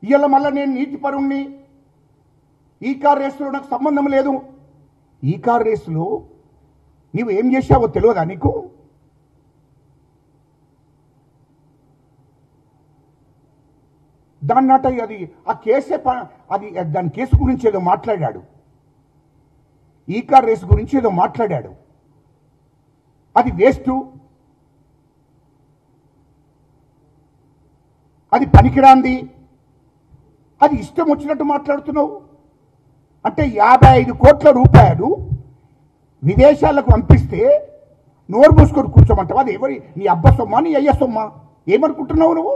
ఇవాళ మళ్ళీ నేను నీతిపరుణ్ణి, ఈ కార్ రేసులో నాకు సంబంధం లేదు. ఈ కార్ రేసులో నీవు ఏం చేశావో తెలియదా నీకు? దాన్నట అది ఆ కేసే అది దాని కేసు గురించి ఏదో మాట్లాడాడు, ఈ కార్ రేసు గురించి ఏదో మాట్లాడాడు. అది వేస్ట్, అది పనికిరాంది, అది ఇష్టం వచ్చినట్టు మాట్లాడుతున్నావు. అంటే 55 కోట్ల రూపాయలు విదేశాలకు పంపిస్తే నోరు మూసుకొని కూర్చోమంటావు. అది ఎవరి నీ అబ్బ సొమ్మా నీ అయ్య సొమ్మా? ఏమనుకుంటున్నావు నువ్వు?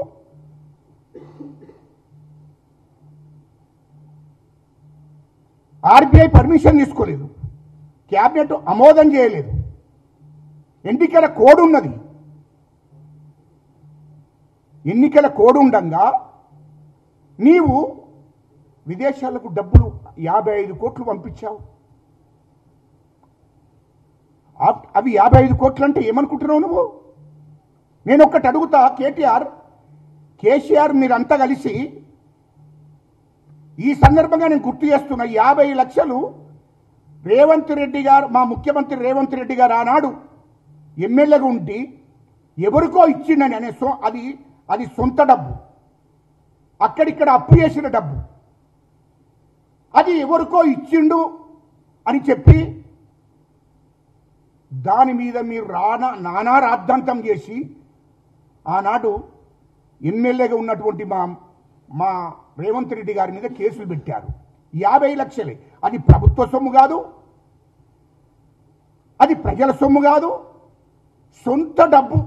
ఆర్బీఐ పర్మిషన్ తీసుకోలేదు, క్యాబినెట్ ఆమోదం చేయలేదు, ఎన్నికల కోడ్ ఉన్నది. ఎన్నికల కోడ్ ఉండగా నీవు విదేశాలకు డబ్బులు 55 కోట్లు పంపించావు. అవి 55 కోట్లు అంటే ఏమనుకుంటున్నావు నువ్వు? నేను ఒక్కటి అడుగుతా, కేసీఆర్ మీరంతా కలిసి ఈ సందర్భంగా నేను గుర్తు చేస్తున్నా, 50 లక్షలు రేవంత్ రెడ్డి గారు, మా ముఖ్యమంత్రి రేవంత్ రెడ్డి గారు ఆనాడు ఎమ్మెల్యేగా ఉండి ఎవరికో ఇచ్చిండని అనే అది సొంత డబ్బు, అక్కడిక్కడ అప్పు చేసిన డబ్బు, అది ఎవరికో ఇచ్చిండు అని చెప్పి దాని మీద మీరు నానా రాద్ధాంతం చేసి ఆనాడు ఎమ్మెల్యేగా ఉన్నటువంటి మా రేవంత్ రెడ్డి గారి మీద కేసులు పెట్టారు. 50 లక్షలే. అది ప్రభుత్వ సొమ్ము కాదు, అది ప్రజల సొమ్ము కాదు, సొంత డబ్బు.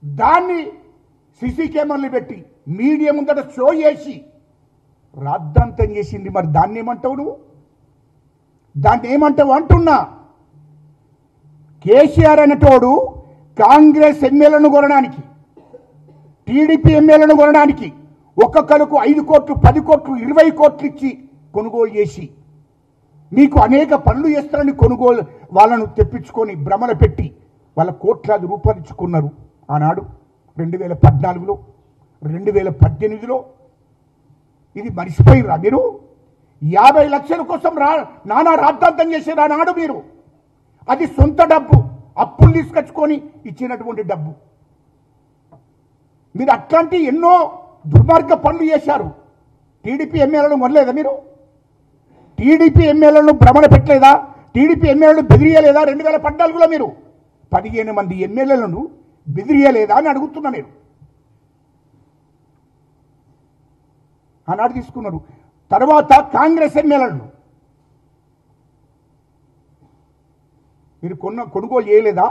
దాన్ని సీసీ కెమెరాలు పెట్టి మీడియా ముందట షో చేసి రాద్ధాంతం చేసింది. మరి దాన్ని ఏమంటావు నువ్వు? దాన్ని ఏమంటావు అంటున్నా. కేసీఆర్ అనేటోడు కాంగ్రెస్ ఎమ్మెల్యేలను కొనడానికి, టీడీపీ ఎమ్మెల్యేలను కొనడానికి ఒక్కొక్కరికి 5 కోట్లు 10 కోట్లు 20 కోట్లు ఇచ్చి కొనుగోలు చేసి మీకు అనేక పనులు చేస్తారని కొనుగోలు వాళ్ళను తెప్పించుకొని భ్రమలు పెట్టి వాళ్ళ కోట్లాది రూపాయలు ఇచ్చుకున్నారు ఆనాడు 2014లో 2018లో. ఇది మర్చిపోయిరా మీరు? 50 లక్షల కోసం నానా రాద్ధాంతం చేశారు ఆనాడు మీరు. అది సొంత డబ్బు, అప్పులు తీసుకొచ్చుకొని ఇచ్చినటువంటి డబ్బు. మీరు అట్లాంటి ఎన్నో దుర్మార్గ పనులు చేశారు. టీడీపీ ఎమ్మెల్యేలను కొనలేదా మీరు? టీడీపీ ఎమ్మెల్యేలను భ్రమణ పెట్టలేదా? టీడీపీ ఎమ్మెల్యేలను బెదిరియలేదా? 2014లో మీరు 15 మంది ఎమ్మెల్యేలను బెదిరియలేదా అని అడుగుతున్నా నేను. ఆనాడు తీసుకున్నారు. తర్వాత కాంగ్రెస్ ఎమ్మెల్యేలను మీరు కొనుగోలు చేయలేదా?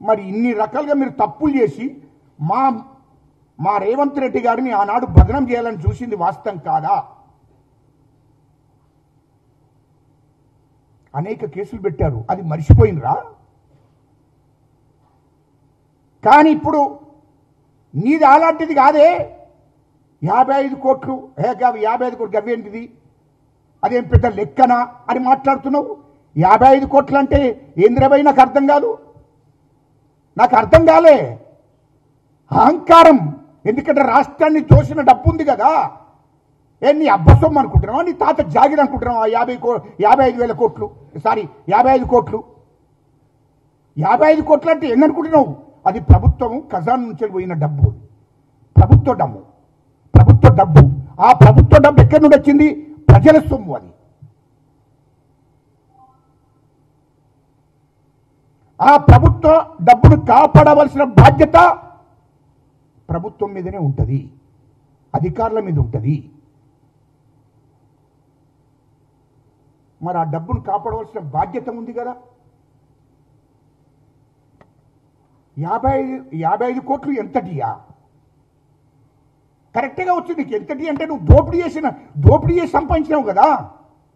మరి ఇన్ని రకాలుగా మీరు తప్పులు చేసి మా రేవంత్ రెడ్డి గారిని ఆనాడు బదనం చేయాలని చూసింది వాస్తవం కాదా? అనేక కేసులు పెట్టారు, అది మర్చిపోయినరా? కానీ ఇప్పుడు నీది అలాంటిది కాదే. 55 కోట్లు 55 కోట్లు గవ్వేంటిది, అదేం పెద్ద లెక్కనా అని మాట్లాడుతున్నావు. 55 కోట్లు అంటే ఏంద్రబై నాకు అర్థం కాదు, నాకు అర్థం కాలే. అహంకారం. ఎందుకంటే రాష్ట్రాన్ని తోసిన డబ్బు ఉంది కదా. నీ అబ్బసొమ్ము అనుకుంటున్నావా? నీ తాత జాగిర్ అనుకుంటున్నావా? 55,000 కోట్లు, సారీ 55 కోట్లు. 55 కోట్లు అంటే ఎన్ననుకుంటున్నావు? అది ప్రభుత్వం ఖజానా నుంచి పోయిన డబ్బు, ప్రభుత్వ డబ్బు. ఆ ప్రభుత్వ డబ్బు ఎక్కడి నుండి వచ్చింది? ప్రజల సొమ్ము. అది ఆ ప్రభుత్వ డబ్బును కాపాడవలసిన బాధ్యత ప్రభుత్వం మీదనే ఉంటుంది, అధికారుల మీద ఉంటుంది. మరి ఆ డబ్బును కాపాడవలసిన బాధ్యత ఉంది కదా. 55 కోట్లు ఎంతటియా? కరెక్ట్గా వచ్చింది. నీకు ఎంతటి అంటే నువ్వు దోపిడీ చేసి సంపాదించినావు కదా.